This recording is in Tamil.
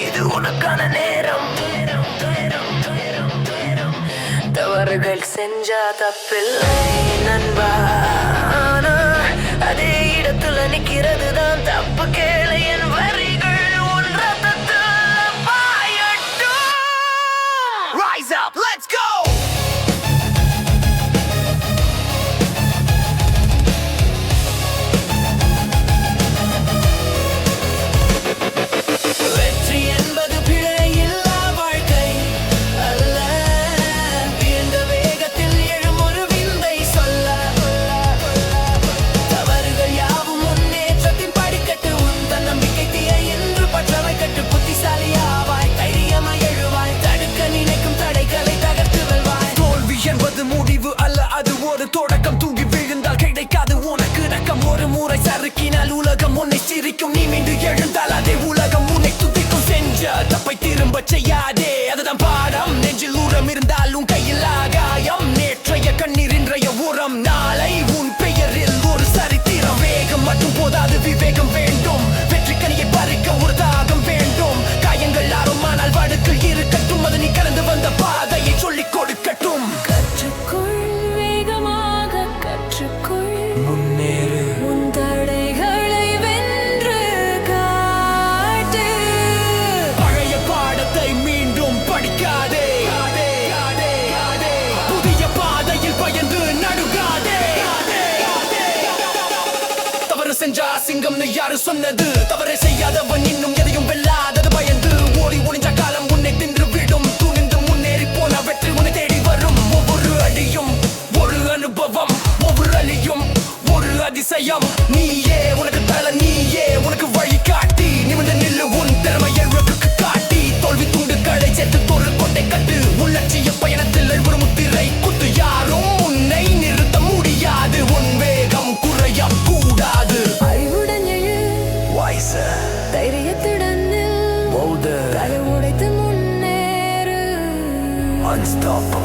இது உனக்கான நேரம். தவறுகள் செஞ்சா தப்பில்லை நண்பா, ஆனா அதே இடத்துல நிக்கிறது தான் தப்பு. கேளு என் வரிகள் உன் ரத்தத்தில் பாயட்டும். Rise up, let's go. வெற்றி என்பது பிழையில்லா வாழ்க்கை அல்ல, இந்த வேகத்தில் எழும் ஒரு விந்தை சொல்ல. தவறுகள் யாவும் முன்னேற்றத்தின் படிக்கட்டு. உன் தன்னம்பிக்கை தீய என்று பற்றவை கட்டு. புத்திசாலியாவாய், தைரியமாய் எழுவாய், தடுக்க நினைக்கும் தடைகளை தகர்த்து வெல்வாய். தோல்வி என்பது முடிவு அல்ல, அது ஒரு தொடக்கம். தூங்கி விழுந்தால் கிடைக்காது உனக்கு ரக்கம். ஒரு முறை சறுக்கினால் உலகம் உன்னை சிரிக்கும். நீ மீண்டு எழுந்தால் அதே உலகம் உன்னை துதிக்கும். செஞ்ச தப்பை திரும்ப செய்யாதே, அதுதான் பாடம். நெஞ்சில் ஊரம் இருந்தால் உன் கையில் ஆகாயம். நேற்றைய கண்ணீர் இன்றைய உரம், நாளை உன் பெயரில் ஒரு சரித்திரம். வேகம் மட்டும் போதாது, விவேகம் வேண்டும். வெற்றி கனியை பறிக்க ஒரு தாகம் வேண்டும். காயங்கள் ஆறும் ஆனால் வடுக்கில் இருக்கட்டும். அது நீ கடந்து வந்த பாதையை சொல்லிக் கொடுக்கட்டும். கற்றுக்கொள், வேகமாக கற்றுக்கொள், முன்னேறு, உன் தடைகளை வென்று காட்டு. பழைய பாடத்தை மீண்டும் படிக்காதே. புதிய பாதையில் பயந்து நடுங்காதே. தவறு செஞ்சா சிங்கம்னு யாரு சொன்னது? தவறை செய்யாதவன் இன்னும் எதையும் வெல்லாதது பயந்து. ஓடி ஒளிஞ்ச காலம் உன்னை தின்று விடும். துணிந்து முன்னேறி போன வெற்றி உன்னை தேடி வரும். ஒவ்வொரு அடியும் ஒரு அனுபவம், ஒவ்வொரு அலியும் ஒரு அதிசயம். நீயே உனக்கு தல, நீயே உனக்கு வழி காட்டி. நிமிர்ந்து நில்லு, உன் திறமையை உலகுக்கு காட்டி. தோல்வி துண்டுகளை சேர்த்து தோறு கொண்டை கட்டு. உள்ளட்சிய பயணத்தில் ஒரு முத்திரை குத்து. யாரும் உன்னை நிறுத்த முடியாது. உன் வேகம் குறைய கூடாது. அறிவுடன் எழு, Wiser, தைரியத்துடன் நில், bolder, தலை உடைத்து முன்னேறு. unstoppable.